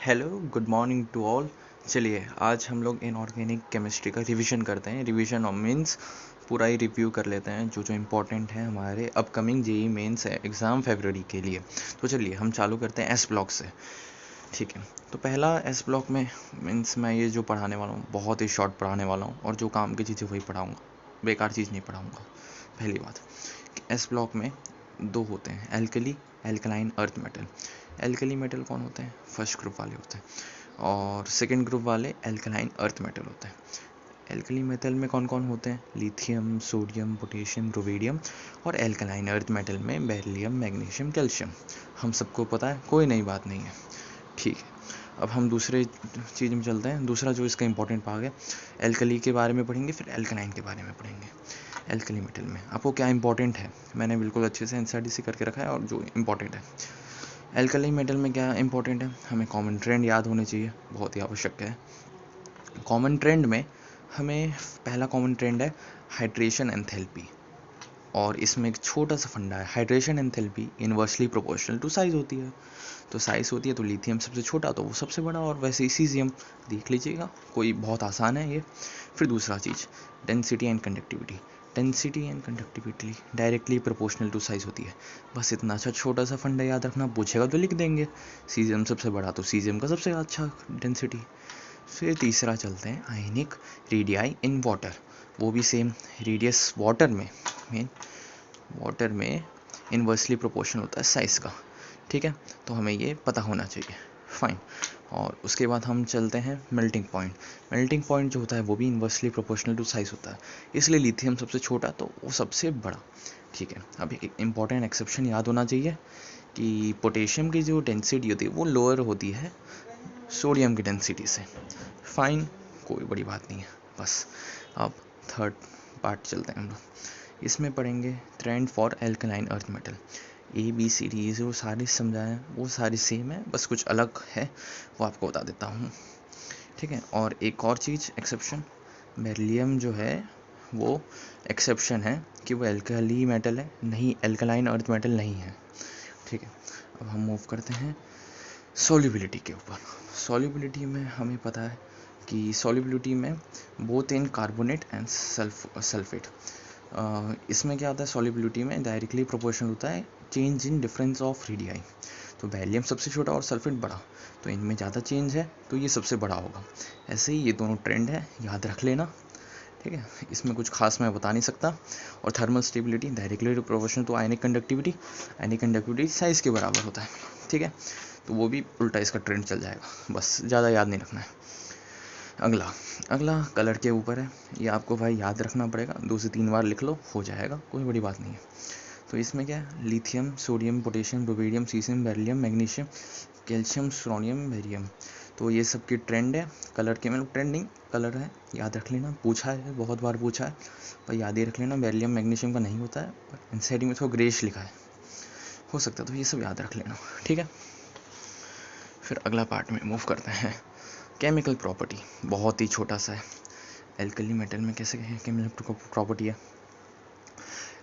Hello good morning to all. चलिए आज हम लोग इनऑर्गेनिक केमिस्ट्री का रिवीजन करते हैं। रिवीजन और मीन्स पूरा ही रिव्यू कर लेते हैं जो जो इम्पोर्टेंट है हमारे अपकमिंग जेई मेंस है एग्ज़ाम फरवरी के लिए। तो चलिए हम चालू करते हैं एस ब्लॉक से। ठीक है, तो पहला एस ब्लॉक में मीन्स मैं ये जो पढ़ाने वाला हूँ बहुत ही शॉर्ट पढ़ाने वाला हूँ और जो काम की चीज़ें वही पढ़ाऊँगा, बेकार चीज़ नहीं पढ़ाऊँगा। पहली बात, एस ब्लॉक में दो होते हैं, alkali alkaline earth metal. Alkali metal कौन होते हैं? फर्स्ट ग्रुप वाले होते हैं और सेकंड ग्रुप वाले एल्कलाइन अर्थ मेटल होते हैं। एल्कली मेटल में कौन कौन होते हैं? Lithium, sodium, potassium, rubidium. और एल्कलाइन अर्थ मेटल में बेरिलियम, मैग्नीशियम, कैल्शियम। हम सबको पता है, कोई नई बात नहीं है। ठीक है, अब हम दूसरे चीज़ में चलते हैं। दूसरा जो इसका इंपॉर्टेंट पार्ट है, एल्कली के बारे में पढ़ेंगे, फिर एल्कलाइन के बारे में पढ़ेंगे। एल्कली मेटल में आपको क्या इंपॉर्टेंट है, मैंने बिल्कुल अच्छे से एनसीईआरटी करके रखा है। और जो इंपॉर्टेंट है एल्कली मेटल में क्या इंपॉर्टेंट है, हमें कॉमन ट्रेंड याद होने चाहिए, बहुत ही आवश्यक है। कॉमन ट्रेंड में हमें पहला कॉमन ट्रेंड है हाइड्रेशन एंथैल्पी। और इसमें एक छोटा सा फंडा है, hydration enthalpy inversely proportional to size होती है। तो साइज होती है तो लिथियम सबसे छोटा तो वो सबसे बड़ा, और वैसे ही सीजियम देख लीजिएगा, कोई बहुत आसान है ये। फिर दूसरा चीज़ density and conductivity. Density and conductivity directly proportional to size होती है। बस इतना अच्छा छोटा सा फंडा याद रखना, पूछेगा तो लिख देंगे। सीजियम सबसे बड़ा तो सीजियम का सबसे अच्छा डेंसिटी। फिर तीसरा चलते हैं आयनिक रेडियाई इन वाटर। वो भी सेम, रेडियस वाटर में इन्वर्सली प्रोपोर्शनल होता है साइज़ का। ठीक है, तो हमें ये पता होना चाहिए। फाइन। और उसके बाद हम चलते हैं मेल्टिंग पॉइंट। मेल्टिंग पॉइंट जो होता है वो भी इन्वर्सली प्रोपोर्शनल टू साइज होता है, इसलिए लिथियम सबसे छोटा तो वो सबसे बड़ा। ठीक है, अब एक इम्पॉर्टेंट एक्सेप्शन याद होना चाहिए कि पोटेशियम की जो डेंसिटी होती है वो लोअर होती है सोडियम की डेंसिटी से। फाइन, कोई बड़ी बात नहीं है। बस अब थर्ड पार्ट चलते हैं हम लोग। इसमें पढ़ेंगे trend for alkaline earth metal. ABCD जो सारी समझाएं वो सारी सेम है, बस कुछ अलग है, वो आपको बता देता हूँ। ठीक है, और एक और चीज़ एक्सेप्शन, बेरिलियम जो है वो एक्सेप्शन है कि वो एल्कली मेटल है, नहीं एल्कलाइन अर्थ मेटल नहीं है। ठीक है, अब हम मूव करते हैं सॉल्युबिलिटी के ऊपर। सॉल्युबिलिटी में हमें पता है कि सॉल्युबिलिटी में both in carbonate and sulphate. इसमें क्या होता है, सॉल्युबिलिटी में डायरेक्टली प्रोपोर्शनल होता है change in difference of radii. तो बेरिलियम सबसे छोटा और सल्फेट बड़ा, तो इनमें ज़्यादा चेंज है तो ये सबसे बड़ा होगा। ऐसे ही ये दोनों ट्रेंड है, याद रख लेना। ठीक है, इसमें कुछ खास मैं बता नहीं सकता। और thermal stability directly proportional to ionic conductivity. Ionic conductivity size के बराबर होता है। ठीक है, तो वो भी उल्टा इसका ट्रेंड चल जाएगा, बस ज़्यादा याद नहीं रखना है। अगला अगला कलर के ऊपर है, ये आपको भाई याद रखना पड़ेगा, 2 से 3 बार लिख लो हो जाएगा, कोई बड़ी बात नहीं है। तो इसमें क्या है, lithium, sodium, potassium, rubidium, caesium, beryllium, magnesium, calcium, strontium, barium. तो ये सब की ट्रेंड है कलर के, मतलब ट्रेंडिंग कलर है, याद रख लेना। पूछा है, बहुत बार पूछा है, पर याद ही रख लेना। बेरिलियम मैग्नीशियम का नहीं होता है, पर एनसीईआरटी में थोड़ा ग्रेश लिखा है, हो सकता है, तो ये सब याद रख लेना। ठीक है, फिर अगला पार्ट में मूव करते हैं। केमिकल प्रॉपर्टी बहुत ही छोटा सा है। एल्कली मेटल में कैसे केमिकल प्रॉपर्टी है,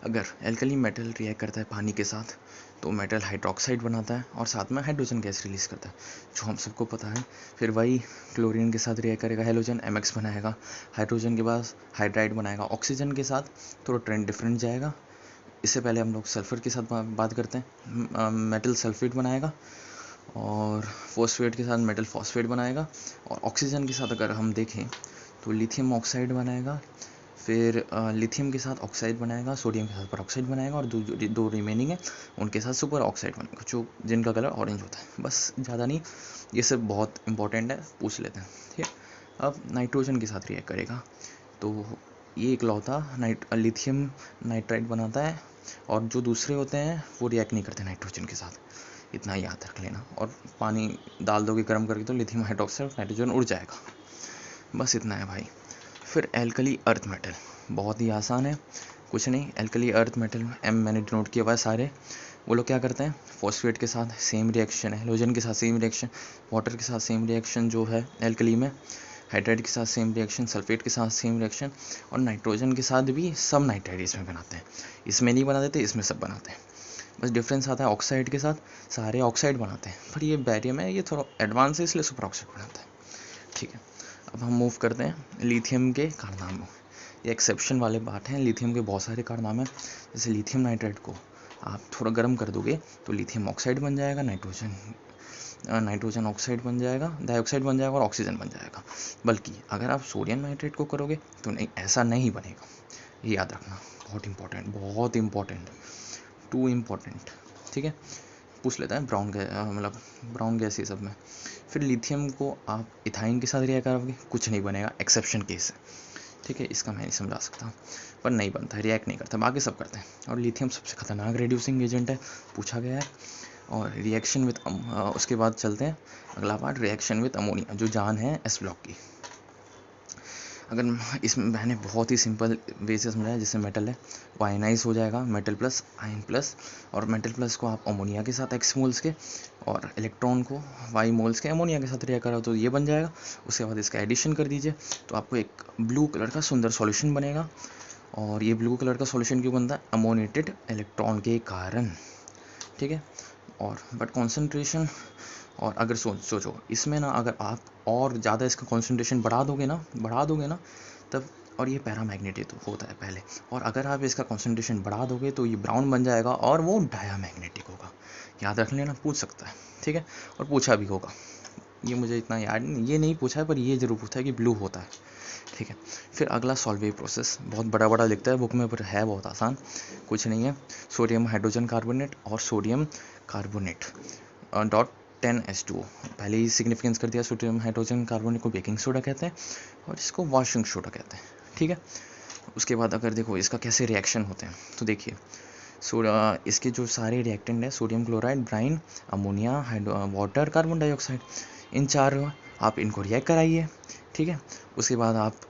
अगर एल्कली मेटल रिएक्ट करता है पानी के साथ तो मेटल हाइड्रोक्साइड बनाता है और साथ में हाइड्रोजन गैस रिलीज़ करता है, जो हम सबको पता है। फिर वही क्लोरीन के साथ रिएक्ट करेगा, हेलोजन MX बनाएगा, हाइड्रोजन के बाद हाइड्राइड बनाएगा, ऑक्सीजन के साथ थोड़ा ट्रेंड डिफरेंट जाएगा। इससे पहले हम लोग सल्फर के साथ बात करते हैं, मेटल सल्फेट बनाएगा, और फॉस्फेट के साथ मेटल फॉस्फेट बनाएगा, और ऑक्सीजन के साथ अगर हम देखें तो लिथियम ऑक्साइड बनाएगा, फिर लिथियम के साथ ऑक्साइड बनाएगा, सोडियम के साथ पर ऑक्साइड बनाएगा, और दो रिमेनिंग है उनके साथ सुपर ऑक्साइड बनाएगा, जो जिनका कलर ऑरेंज होता है। बस ज़्यादा नहीं, ये सब बहुत इंपॉर्टेंट है, पूछ लेते हैं। ठीक है, अब नाइट्रोजन के साथ रिएक्ट करेगा तो ये इकलौता लिथियम नाइट्राइड बनाता है, और जो दूसरे होते हैं वो रिएक्ट नहीं करते नाइट्रोजन के साथ, इतना याद रख लेना। और पानी डाल दोगे गर्म करके तो लिथियम हाइड्रोक्साइड नाइट्रोजन उड़ जाएगा, बस इतना है भाई। फिर एल्कली अर्थ मेटल बहुत ही आसान है, कुछ नहीं, एल्कली अर्थ मेटल M मैंने डिनोट किया हुआ है सारे। वो लोग क्या करते हैं, फॉस्फेट के साथ सेम रिएक्शन है, हेलोजन के साथ सेम रिएक्शन, वाटर के साथ सेम रिएक्शन जो है एल्कली में, हाइड्राइड के साथ सेम रिएक्शन, सल्फेट के साथ सेम रिएक्शन, और नाइट्रोजन के साथ भी सब नाइट्राइड इसमें बनाते हैं, इसमें नहीं बना देते, इसमें सब बनाते हैं। बस डिफरेंस आता है ऑक्साइड के साथ, सारे ऑक्साइड बनाते हैं, पर ये बैरियम है ये थोड़ा एडवांस है इसलिए सुपर ऑक्साइड बनाता है। ठीक है, अब हम मूव करते हैं लिथियम के कारनामों। ये एक्सेप्शन वाले बात हैं, लिथियम के बहुत सारे कारनामे हैं। जैसे लिथियम नाइट्राइड को आप थोड़ा गर्म कर दोगे तो लिथियम ऑक्साइड बन जाएगा, नाइट्रोजन ऑक्साइड बन जाएगा, डाइऑक्साइड बन जाएगा और ऑक्सीजन बन जाएगा। बल्कि अगर आप सोडियम नाइट्रेट को करोगे तो नहीं, ऐसा नहीं बनेगा। ये याद रखना, बहुत इंपॉर्टेंट, बहुत इंपॉर्टेंट, टू इम्पॉर्टेंट। ठीक है, पूछ लेता है ब्राउन गैस ये सब में। फिर लिथियम को आप इथाइन के साथ रिएक्ट करोगे, कुछ नहीं बनेगा, एक्सेप्शन केस है। ठीक है, इसका मैं नहीं समझा सकता, पर नहीं बनता है, रिएक्ट नहीं करता, बाकी सब करते हैं। और लिथियम सबसे खतरनाक रेड्यूसिंग एजेंट है, पूछा गया है। और रिएक्शन विद उसके बाद चलते हैं अगला पार्ट, रिएक्शन विद अमोनिया, जो जान है एस ब्लॉक की। अगर इसमें मैंने बहुत ही सिंपल वे से समझाया, जैसे मेटल है वो आयनाइज हो जाएगा, मेटल प्लस आयन प्लस, और मेटल प्लस को आप अमोनिया के साथ एक्स मोल्स के, और इलेक्ट्रॉन को वाई मोल्स के अमोनिया के साथ रिएक्ट करो तो ये बन जाएगा। उसके बाद इसका एडिशन कर दीजिए तो आपको एक ब्लू कलर का सुंदर सॉल्यूशन बनेगा। और ये ब्लू कलर का सॉल्यूशन क्यों बनता है? अमोनेटेड इलेक्ट्रॉन के कारण। ठीक है, और बट कॉन्सेंट्रेशन, और अगर सोचो इसमें ना, अगर आप और ज़्यादा इसका कॉन्सेंट्रेशन बढ़ा दोगे ना तब, और ये पैरामैग्नेटिक होता है पहले, और अगर आप इसका कॉन्सेंट्रेशन बढ़ा दोगे तो ये ब्राउन बन जाएगा और वो डायामैग्नेटिक होगा। याद रख लेना, पूछ सकता है। ठीक है, और पूछा भी होगा, ये मुझे इतना याद नहीं, ये नहीं पूछा है पर ये जरूर पूछा है कि ब्लू होता है। ठीक है, फिर अगला सॉल्वेज प्रोसेस, बहुत बड़ा बड़ा लिखता है बुक में पर है बहुत आसान, कुछ नहीं है। सोडियम हाइड्रोजन कार्बोनेट और सोडियम कार्बोनेट डॉट 10H2O, पहले ही सिग्निफिकेंस कर दिया। सोडियम हाइड्रोजन कार्बोनेट को बेकिंग सोडा कहते हैं और इसको वॉशिंग सोडा कहते हैं। ठीक है, उसके बाद अगर देखो इसका कैसे रिएक्शन होते हैं तो देखिए, सोडा, इसके जो सारे रिएक्टेंट है, sodium chloride, brine, ammonia, water, carbon dioxide, इन चार आप इनको रिएक्ट कराइए। ठीक है, उसके बाद आप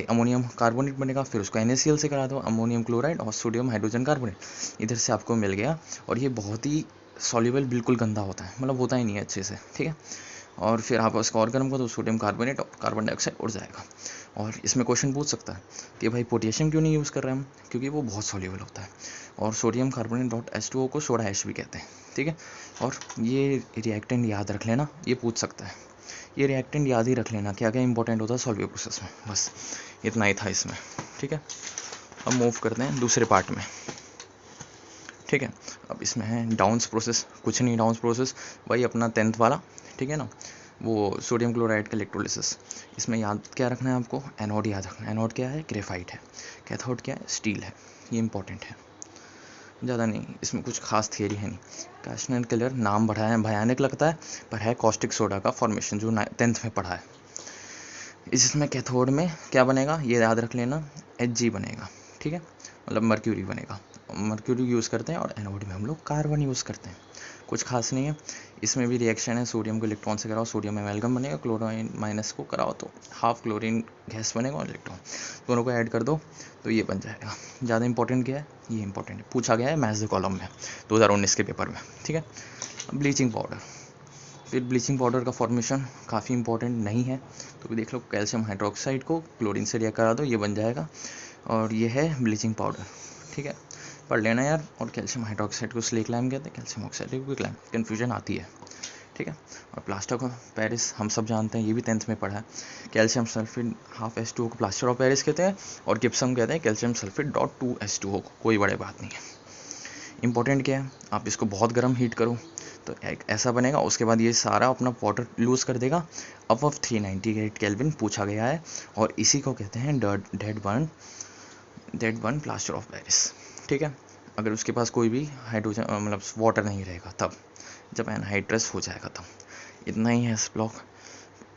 अमोनियम कार्बोनेट बनेगा, फिर उसको NaCl से करा दो, अमोनियम क्लोराइड और सोडियम हाइड्रोजन कार्बोनेट इधर से आपको मिल गया। और ये बहुत ही सॉल्युबल, बिल्कुल गंदा होता है, मतलब होता ही नहीं है अच्छे से। ठीक है, और फिर आप उसको और गर्म करो तो सोडियम कार्बोनेट और कार्बन डाइऑक्साइड उड़ जाएगा। और इसमें क्वेश्चन पूछ सकता है कि भाई पोटेशियम क्यों नहीं यूज़ कर रहे हैं हम, क्योंकि वो बहुत सॉल्युबल होता है। और सोडियम कार्बोनेट डॉट H2O को सोडा ऐश भी कहते हैं। ठीक है, और ये रिएक्टेंट याद रख लेना, ये पूछ सकता है, ये रिएक्टेंट याद ही रख लेना क्या क्या इंपॉर्टेंट होता है सॉल्वेज प्रोसेस में, बस इतना ही था इसमें। ठीक है, अब मूव करते हैं दूसरे पार्ट में। ठीक है, अब इसमें है डाउन्स प्रोसेस, कुछ नहीं, डाउन्स प्रोसेस वही अपना 10th वाला। ठीक है ना, वो सोडियम क्लोराइड का इलेक्ट्रोलिसिस। इसमें याद क्या रखना है आपको? एनोड याद रखना है। एनोड क्या है? ग्रेफाइट है। कैथोड क्या है? स्टील है। ये इंपॉर्टेंट है, ज़्यादा नहीं, इसमें कुछ खास थियरी है नहीं। कैशनर किलर नाम बढ़ाया है, भयानक लगता है पर है कॉस्टिक सोडा का फॉर्मेशन, जो 10th में पढ़ा है। इसमें कैथोड में क्या बनेगा ये याद रख लेना, Hg बनेगा। ठीक है, मतलब मर्क्यूरी बनेगा, मर्क्यूरी यूज़ करते हैं। और एनोड में हम लोग कार्बन यूज़ करते हैं, कुछ खास नहीं है। इसमें भी रिएक्शन है, सोडियम को इलेक्ट्रॉन से कराओ, सोडियम एमेल्गम बनेगा, क्लोरीन माइनस को कराओ तो हाफ क्लोरीन गैस बनेगा, और इलेक्ट्रॉन दोनों को ऐड कर दो तो ये बन जाएगा। ज़्यादा इंपॉर्टेंट क्या है? ये इंपॉर्टेंट है, पूछा गया है मैथ्स के कॉलम में 2019 के पेपर में। ठीक है, ब्लीचिंग पाउडर, फिर ब्लीचिंग पाउडर का फॉर्मेशन काफ़ी इंपॉर्टेंट नहीं है तो भी देख लो, कैल्शियम हाइड्रोक्साइड को क्लोरीन से रिएक्ट करा दो, ये बन जाएगा, और ये है ब्लीचिंग पाउडर। ठीक है, पढ़ लेना यार। और कैल्शियम हाइड्रोक्साइड को स्लेक लाइम कहते हैं, कैल्शियम ऑक्साइड को क्विक लाइम, कन्फ्यूजन आती है। ठीक है, और प्लास्टर ऑफ पेरिस हम सब जानते हैं, ये भी 10th में पढ़ा है। कैल्शियम सल्फेट हाफ H2O को प्लास्टर ऑफ पेरिस कहते हैं, और गिप्सम कहते हैं कैल्शियम सल्फेट डॉट 2H2O को, कोई बड़ी बात नहीं है। इंपॉर्टेंट क्या है? आप इसको बहुत गर्म हीट करो तो एक ऐसा बनेगा, उसके बाद ये सारा अपना वाटर लूज़ कर देगा अबव 398 केल्विन, पूछा गया है। और इसी को कहते हैं dead burn plaster of Paris. ठीक है, अगर उसके पास कोई भी हाइड्रोजन मतलब वाटर नहीं रहेगा, तब जब एनहाइड्रस हो जाएगा तब। इतना ही है इस ब्लॉक।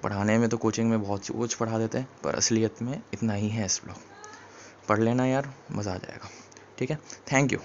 पढ़ाने में तो कोचिंग में बहुत कुछ पढ़ा देते हैं, पर असलियत में इतना ही है इस ब्लॉक। पढ़ लेना यार, मज़ा आ जाएगा। ठीक है, थैंक यू।